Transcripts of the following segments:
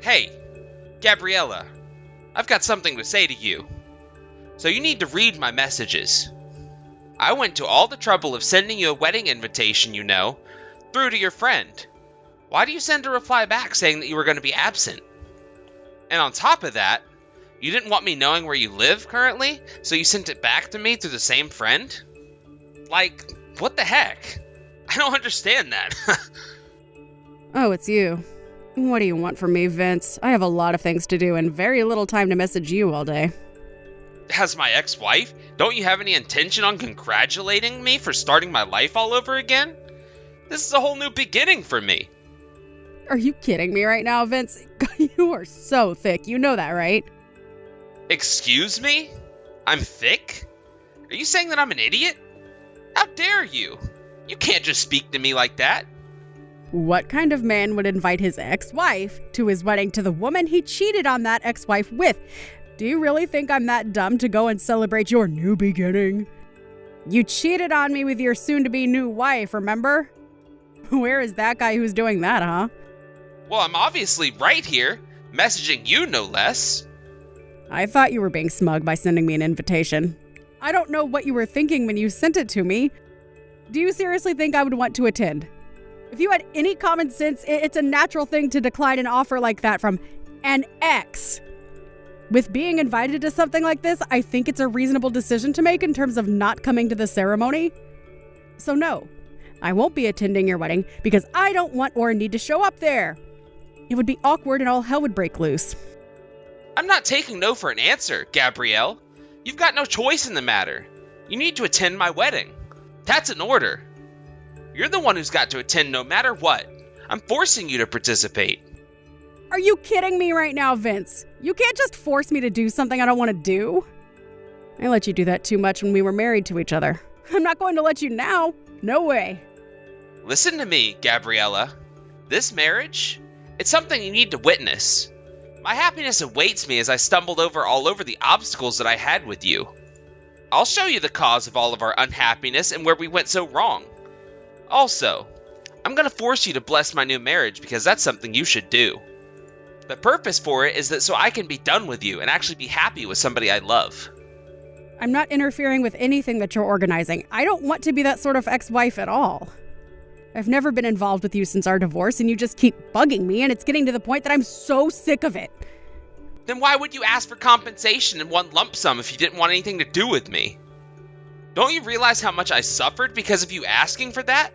Hey, Gabriella, I've got something to say to you. So you need to read my messages. I went to all the trouble of sending you a wedding invitation, through to your friend. Why do you send a reply back saying that you were going to be absent? And on top of that, you didn't want me knowing where you live currently, so you sent it back to me through the same friend? Like, what the heck? I don't understand that. Oh, it's you. What do you want from me, Vince? I have a lot of things to do and very little time to message you all day. As my ex-wife, don't you have any intention on congratulating me for starting my life all over again? This is a whole new beginning for me. Are you kidding me right now, Vince? You are so thick. You know that, right? Excuse me? I'm thick? Are you saying that I'm an idiot? How dare you? You can't just speak to me like that. What kind of man would invite his ex-wife to his wedding to the woman he cheated on that ex-wife with? Do you really think I'm that dumb to go and celebrate your new beginning? You cheated on me with your soon-to-be new wife, remember? Where is that guy who's doing that, huh? Well, I'm obviously right here, messaging you no less. I thought you were being smug by sending me an invitation. I don't know what you were thinking when you sent it to me. Do you seriously think I would want to attend? If you had any common sense, it's a natural thing to decline an offer like that from an ex. With being invited to something like this, I think it's a reasonable decision to make in terms of not coming to the ceremony. So no, I won't be attending your wedding because I don't want or need to show up there. It would be awkward and all hell would break loose. I'm not taking no for an answer, Gabrielle. You've got no choice in the matter. You need to attend my wedding. That's an order. You're the one who's got to attend no matter what. I'm forcing you to participate. Are you kidding me right now, Vince? You can't just force me to do something I don't want to do. I let you do that too much when we were married to each other. I'm not going to let you now. No way. Listen to me, Gabriella. This marriage, it's something you need to witness. My happiness awaits me as I stumbled all over the obstacles that I had with you. I'll show you the cause of all of our unhappiness and where we went so wrong. Also, I'm going to force you to bless my new marriage because that's something you should do. The purpose for it is that so I can be done with you and actually be happy with somebody I love. I'm not interfering with anything that you're organizing. I don't want to be that sort of ex-wife at all. I've never been involved with you since our divorce, and you just keep bugging me, and it's getting to the point that I'm so sick of it. Then why would you ask for compensation in one lump sum if you didn't want anything to do with me? Don't you realize how much I suffered because of you asking for that?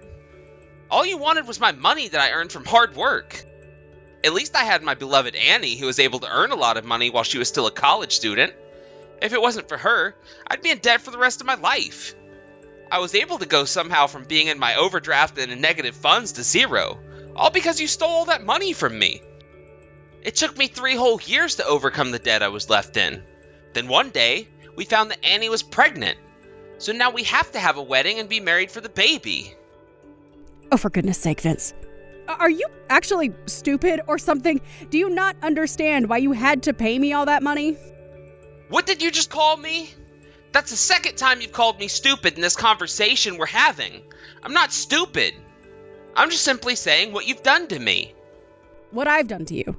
All you wanted was my money that I earned from hard work. At least I had my beloved Annie, who was able to earn a lot of money while she was still a college student. If it wasn't for her, I'd be in debt for the rest of my life. I was able to go somehow from being in my overdraft and in negative funds to zero, all because you stole all that money from me. It took me 3 whole years to overcome the debt I was left in. Then one day, we found that Annie was pregnant. So now we have to have a wedding and be married for the baby. Oh, for goodness sake, Vince. Are you actually stupid or something? Do you not understand why you had to pay me all that money? What did you just call me? That's the second time you've called me stupid in this conversation we're having. I'm not stupid. I'm just simply saying what you've done to me. What I've done to you.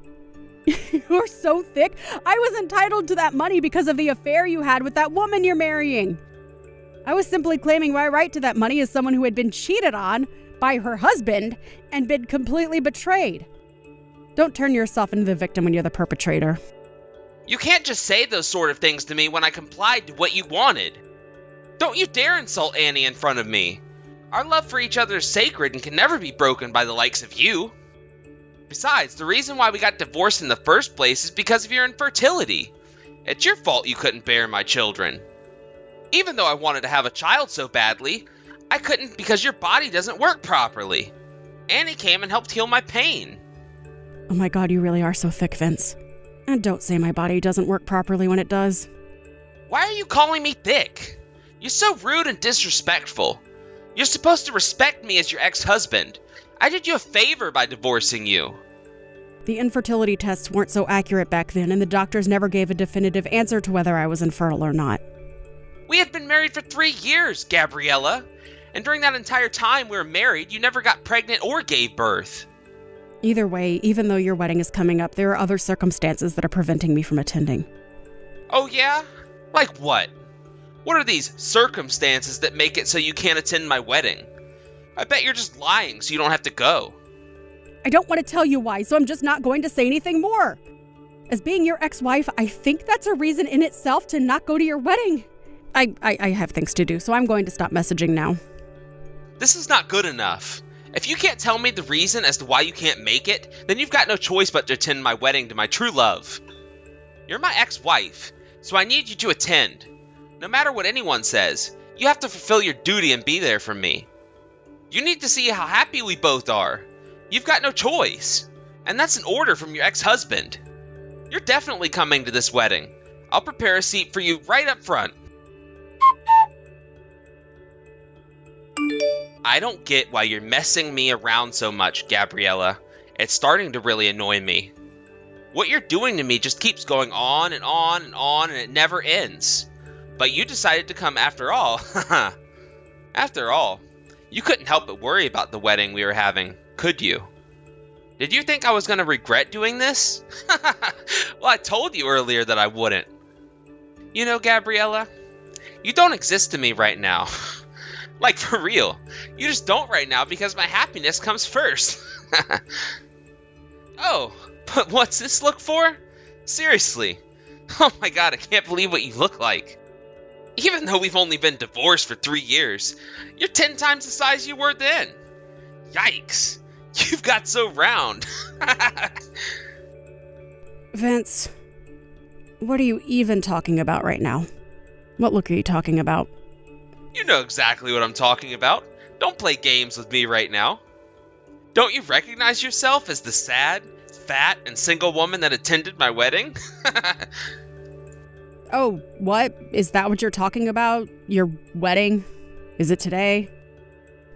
You're so thick. I was entitled to that money because of the affair you had with that woman you're marrying. I was simply claiming my right to that money as someone who had been cheated on by her husband and been completely betrayed. Don't turn yourself into the victim when you're the perpetrator. You can't just say those sort of things to me when I complied to what you wanted. Don't you dare insult Annie in front of me. Our love for each other is sacred and can never be broken by the likes of you. Besides, the reason why we got divorced in the first place is because of your infertility. It's your fault you couldn't bear my children. Even though I wanted to have a child so badly, I couldn't because your body doesn't work properly. Annie came and helped heal my pain. Oh my God, you really are so thick, Vince. And don't say my body doesn't work properly when it does. Why are you calling me thick? You're so rude and disrespectful. You're supposed to respect me as your ex-husband. I did you a favor by divorcing you. The infertility tests weren't so accurate back then, and the doctors never gave a definitive answer to whether I was infertile or not. We had been married for 3 years, Gabriella. And during that entire time we were married, you never got pregnant or gave birth. Either way, even though your wedding is coming up, there are other circumstances that are preventing me from attending. Oh yeah? Like what? What are these circumstances that make it so you can't attend my wedding? I bet you're just lying so you don't have to go. I don't want to tell you why, so I'm just not going to say anything more. As being your ex-wife, I think that's a reason in itself to not go to your wedding. I have things to do, so I'm going to stop messaging now. This is not good enough. If you can't tell me the reason as to why you can't make it, then you've got no choice but to attend my wedding to my true love. You're my ex-wife, so I need you to attend. No matter what anyone says, you have to fulfill your duty and be there for me. You need to see how happy we both are. You've got no choice. And that's an order from your ex-husband. You're definitely coming to this wedding. I'll prepare a seat for you right up front. I don't get why you're messing me around so much, Gabriella. It's starting to really annoy me. What you're doing to me just keeps going on and on and on, and it never ends. But you decided to come after all. After all, you couldn't help but worry about the wedding we were having, could you? Did you think I was going to regret doing this? Well, I told you earlier that I wouldn't. You know, Gabriella, you don't exist to me right now. Like, for real. You just don't right now because my happiness comes first. Oh, but what's this look for? Seriously. Oh my god, I can't believe what you look like. Even though we've only been divorced for 3 years, you're 10 times the size you were then. Yikes. You've got so round. Vince, what are you even talking about right now? What look are you talking about? You know exactly what I'm talking about. Don't play games with me right now. Don't you recognize yourself as the sad, fat, and single woman that attended my wedding? Oh, what? Is that what you're talking about? Your wedding? Is it today?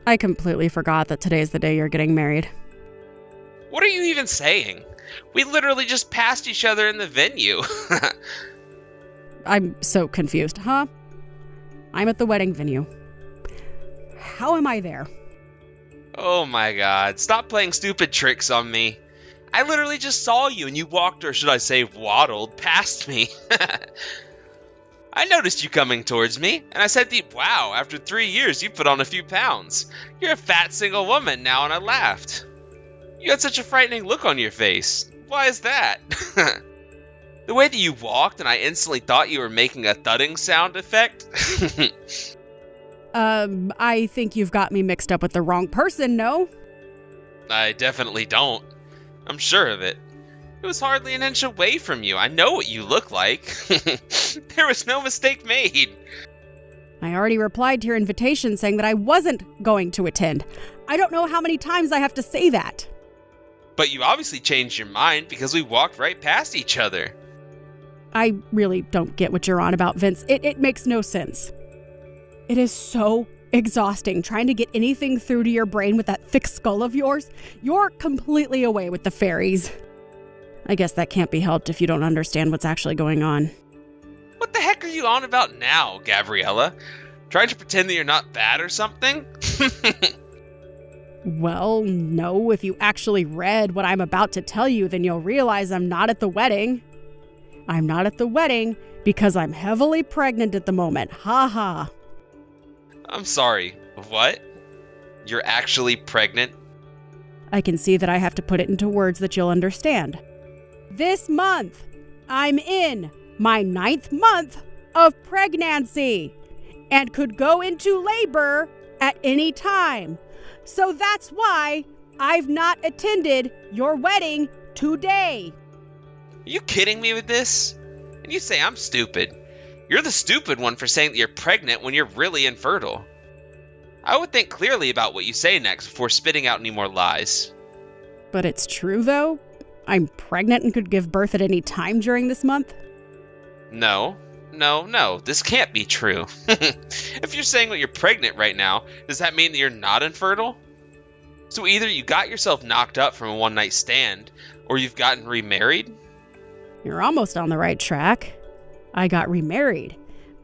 I completely forgot that today's the day you're getting married. What are you even saying? We literally just passed each other in the venue. I'm so confused, huh? I'm at the wedding venue. How am I there? Oh my god, stop playing stupid tricks on me. I literally just saw you and you walked, or should I say waddled, past me. I noticed you coming towards me, and I said to you, wow, after 3 years you put on a few pounds. You're a fat single woman now, and I laughed. You had such a frightening look on your face. Why is that? The way that you walked, and I instantly thought you were making a thudding sound effect. I think you've got me mixed up with the wrong person, no? I definitely don't. I'm sure of it. It was hardly an inch away from you. I know what you look like. There was no mistake made. I already replied to your invitation saying that I wasn't going to attend. I don't know how many times I have to say that. But you obviously changed your mind because we walked right past each other. I really don't get what you're on about, Vince. It makes no sense. It is so exhausting trying to get anything through to your brain with that thick skull of yours. You're completely away with the fairies. I guess that can't be helped if you don't understand what's actually going on. What the heck are you on about now, Gabriella? Trying to pretend that you're not bad or something? Well, no, if you actually read what I'm about to tell you, then you'll realize I'm not at the wedding. I'm not at the wedding because I'm heavily pregnant at the moment. Ha ha. I'm sorry. What? You're actually pregnant? I can see that I have to put it into words that you'll understand. This month, I'm in my 9th month of pregnancy and could go into labor at any time. So that's why I've not attended your wedding today. Are you kidding me with this? And you say I'm stupid. You're the stupid one for saying that you're pregnant when you're really infertile. I would think clearly about what you say next before spitting out any more lies. But it's true, though? I'm pregnant and could give birth at any time during this month? No. This can't be true. If you're saying that you're pregnant right now, does that mean that you're not infertile? So either you got yourself knocked up from a one-night stand, or you've gotten remarried? You're almost on the right track. I got remarried.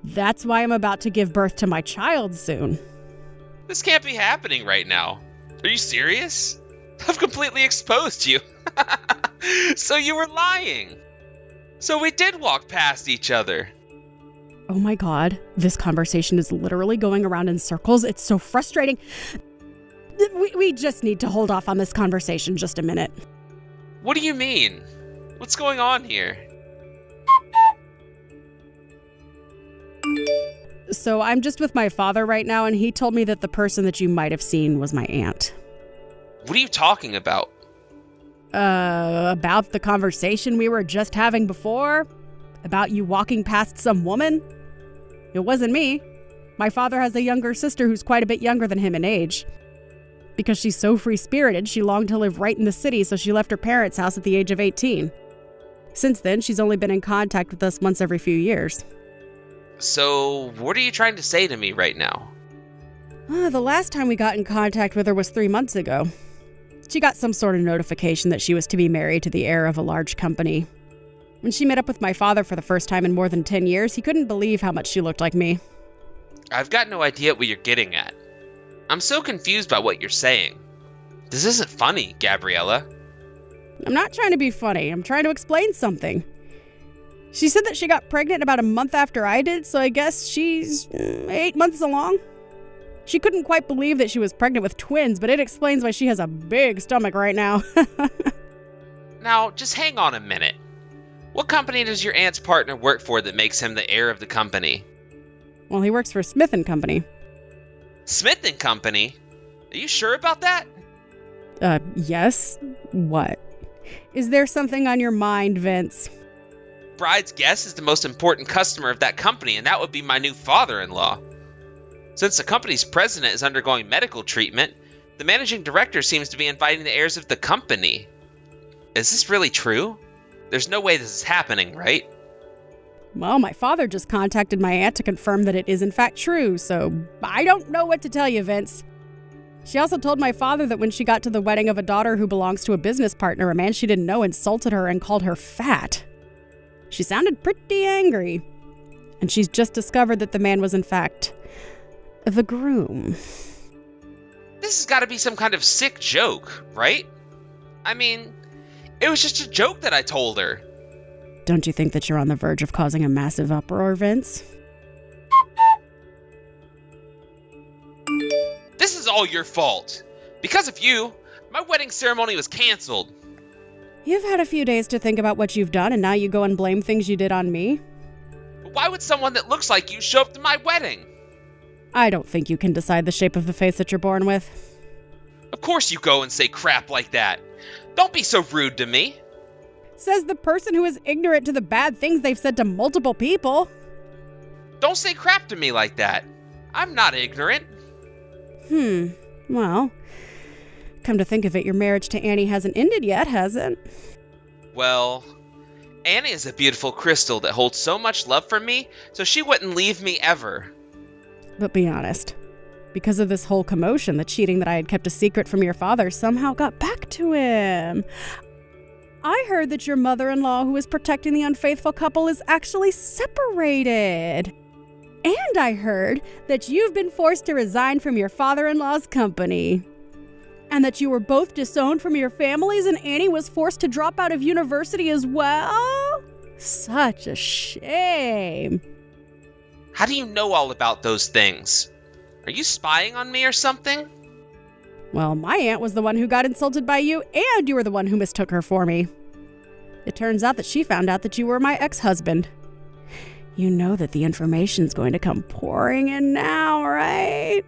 That's why I'm about to give birth to my child soon. This can't be happening right now. Are you serious? I've completely exposed you. So you were lying. So we did walk past each other. Oh my god, this conversation is literally going around in circles. It's so frustrating. We just need to hold off on this conversation just a minute. What do you mean? What's going on here? So I'm just with my father right now, and he told me that the person that you might have seen was my aunt. What are you talking about? About the conversation we were just having before? About you walking past some woman? It wasn't me. My father has a younger sister who's quite a bit younger than him in age. Because she's so free-spirited, she longed to live right in the city, so she left her parents' house at the age of 18. Since then, she's only been in contact with us once every few years. So, what are you trying to say to me right now? The last time we got in contact with her was 3 months ago. She got some sort of notification that she was to be married to the heir of a large company. When she met up with my father for the first time in more than 10 years, he couldn't believe how much she looked like me. I've got no idea what you're getting at. I'm so confused by what you're saying. This isn't funny, Gabriella. I'm not trying to be funny. I'm trying to explain something. She said that she got pregnant about a month after I did, so I guess she's 8 months along. She couldn't quite believe that she was pregnant with twins, but it explains why she has a big stomach right now. Now, just hang on a minute. What company does your aunt's partner work for that makes him the heir of the company? Well, he works for Smith & Company. Smith & Company? Are you sure about that? Yes. What? Is there something on your mind, Vince? Bride's guest is the most important customer of that company, and that would be my new father-in-law. Since the company's president is undergoing medical treatment, the managing director seems to be inviting the heirs of the company. Is this really true? There's no way this is happening, right? Well, my father just contacted my aunt to confirm that it is in fact true, so I don't know what to tell you, Vince. She also told my father that when she got to the wedding of a daughter who belongs to a business partner, a man she didn't know insulted her and called her fat. She sounded pretty angry. And she's just discovered that the man was in fact the groom. This has got to be some kind of sick joke, right? I mean, it was just a joke that I told her. Don't you think that you're on the verge of causing a massive uproar, Vince? This is all your fault. Because of you, my wedding ceremony was canceled. You've had a few days to think about what you've done, and now you go and blame things you did on me? But why would someone that looks like you show up to my wedding? I don't think you can decide the shape of the face that you're born with. Of course you go and say crap like that. Don't be so rude to me. Says the person who is ignorant to the bad things they've said to multiple people. Don't say crap to me like that. I'm not ignorant. Well, come to think of it, your marriage to Annie hasn't ended yet, has it? Well, Annie is a beautiful crystal that holds so much love for me, so she wouldn't leave me ever. But be honest. Because of this whole commotion, the cheating that I had kept a secret from your father somehow got back to him. I heard that your mother-in-law, who is protecting the unfaithful couple, is actually separated. And I heard that you've been forced to resign from your father-in-law's company. And that you were both disowned from your families and Annie was forced to drop out of university as well? Such a shame. How do you know all about those things? Are you spying on me or something? Well, my aunt was the one who got insulted by you, and you were the one who mistook her for me. It turns out that she found out that you were my ex-husband. You know that the information's going to come pouring in now, right?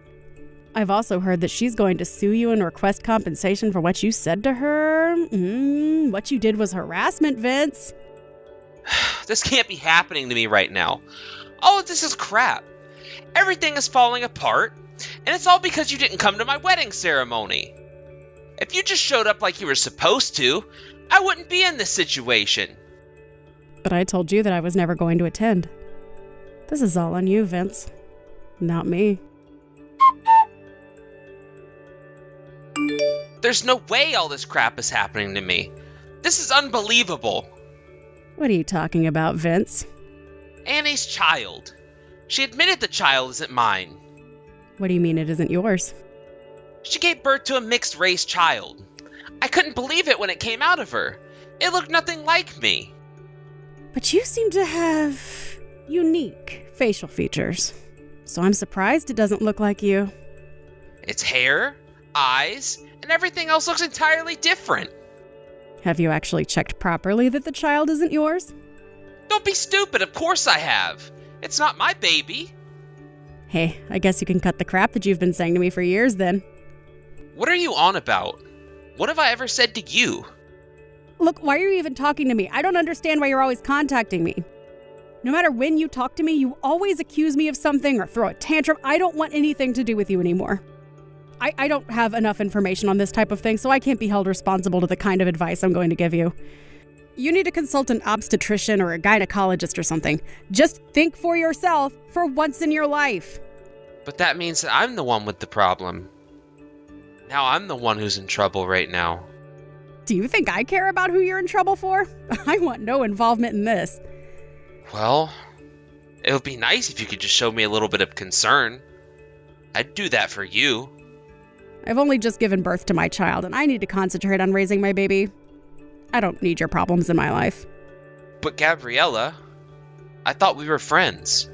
I've also heard that she's going to sue you and request compensation for what you said to her. What you did was harassment, Vince. This can't be happening to me right now. All of this is crap. Everything is falling apart, and it's all because you didn't come to my wedding ceremony. If you just showed up like you were supposed to, I wouldn't be in this situation. But I told you that I was never going to attend. This is all on you, Vince. Not me. There's no way all this crap is happening to me. This is unbelievable. What are you talking about, Vince? Annie's child. She admitted the child isn't mine. What do you mean it isn't yours? She gave birth to a mixed-race child. I couldn't believe it when it came out of her. It looked nothing like me. But you seem to have unique facial features. So I'm surprised it doesn't look like you. Its hair, eyes, and everything else looks entirely different. Have you actually checked properly that the child isn't yours? Don't be stupid, of course I have. It's not my baby. Hey, I guess you can cut the crap that you've been saying to me for years then. What are you on about? What have I ever said to you? Look, why are you even talking to me? I don't understand why you're always contacting me. No matter when you talk to me, you always accuse me of something or throw a tantrum. I don't want anything to do with you anymore. I don't have enough information on this type of thing, so I can't be held responsible to the kind of advice I'm going to give you. You need to consult an obstetrician or a gynecologist or something. Just think for yourself for once in your life. But that means that I'm the one with the problem. Now I'm the one who's in trouble right now. Do you think I care about who you're in trouble for? I want no involvement in this. Well, it would be nice if you could just show me a little bit of concern. I'd do that for you. I've only just given birth to my child, and I need to concentrate on raising my baby. I don't need your problems in my life. But Gabriella, I thought we were friends.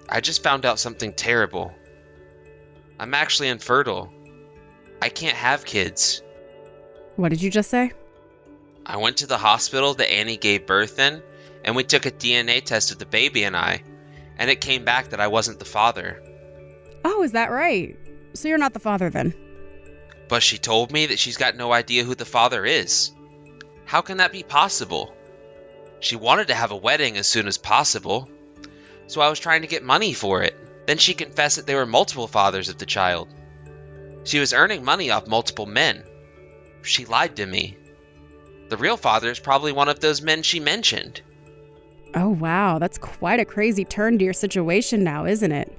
I just found out something terrible. I'm actually infertile. I can't have kids. What did you just say? I went to the hospital that Annie gave birth in, and we took a DNA test of the baby and I, and it came back that I wasn't the father. Oh, is that right? So you're not the father then? But she told me that she's got no idea who the father is. How can that be possible? She wanted to have a wedding as soon as possible, so I was trying to get money for it. Then she confessed that there were multiple fathers of the child. She was earning money off multiple men. She lied to me. The real father is probably one of those men she mentioned. Oh, wow. That's quite a crazy turn to your situation now, isn't it?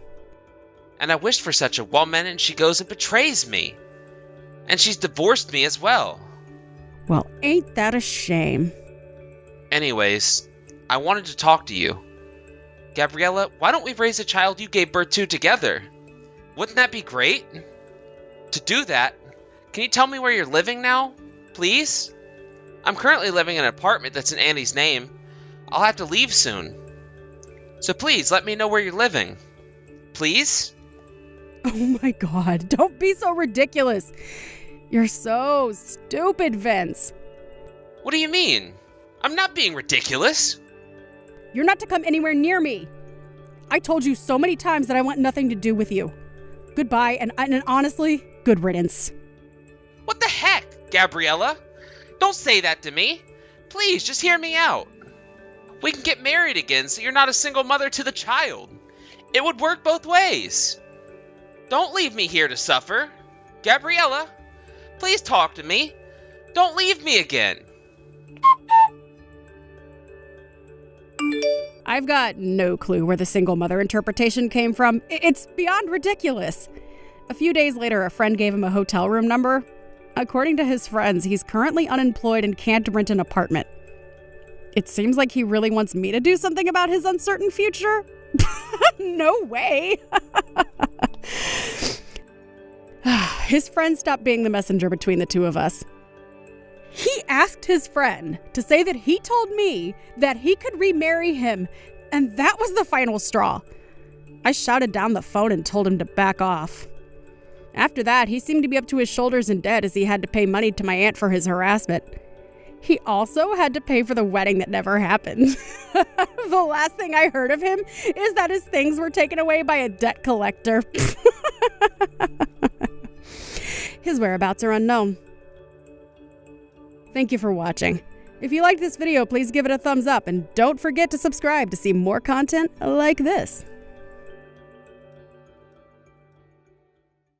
And I wished for such a woman, and she goes and betrays me. And she's divorced me as well. Well, ain't that a shame? Anyways, I wanted to talk to you. Gabriella, why don't we raise a child you gave birth to together? Wouldn't that be great? To do that, can you tell me where you're living now, please? I'm currently living in an apartment that's in Annie's name. I'll have to leave soon. So please, let me know where you're living. Please? Oh my God, don't be so ridiculous. You're so stupid, Vince. What do you mean? I'm not being ridiculous. You're not to come anywhere near me. I told you so many times that I want nothing to do with you. Goodbye, and honestly, good riddance. What the heck, Gabriella? Don't say that to me. Please, just hear me out. We can get married again so you're not a single mother to the child. It would work both ways. Don't leave me here to suffer. Gabriella, please talk to me. Don't leave me again. I've got no clue where the single mother interpretation came from. It's beyond ridiculous. A few days later, a friend gave him a hotel room number. According to his friends, he's currently unemployed and can't rent an apartment. It seems like he really wants me to do something about his uncertain future. No way. His friend stopped being the messenger between the two of us. He asked his friend to say that he told me that he could remarry him, and that was the final straw. I shouted down the phone and told him to back off. After that, he seemed to be up to his shoulders in debt as he had to pay money to my aunt for his harassment. He also had to pay for the wedding that never happened. The last thing I heard of him is that his things were taken away by a debt collector. His whereabouts are unknown. Thank you for watching. If you liked this video, please give it a thumbs up and don't forget to subscribe to see more content like this.